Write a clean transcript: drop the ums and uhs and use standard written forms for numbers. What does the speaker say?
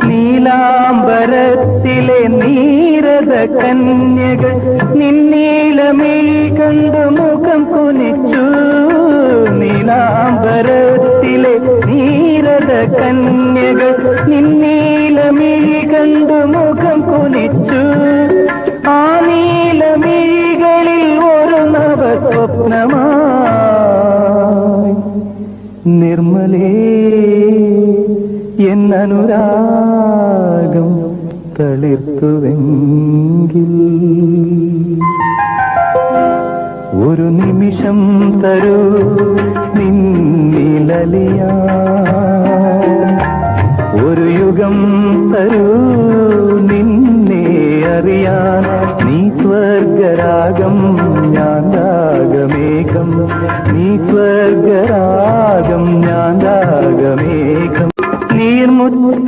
നീലാംബരത്തിലെ നീരത കന്യകൾ നിന്നീലമിൽ കണ്ടു മുഖം കുനിച്ചു. നീലാംബരത്തിലെ നീരത കന്യകൾ നിന്നീലമിൽ കണ്ടു മുഖം കുനിച്ചു. ആ നീലമിഴികളിൽ ഒരു നവസ്വപ്നമായി നിർമ്മലേ എന്നനുരാഗം തളിർത്തുവെങ്കിൽ ഒരു നിമിഷം തരൂ നിന്നിലലിയാ, ഒരു യുഗം തരൂ നിന്നെ അറിയാൻ. നീ സ്വർഗരാഗം ഞാൻ രാഗമേഘം, നീ സ്വർഗരാഗം ഞാൻ രാഗമേഘം. നീർമുത്തു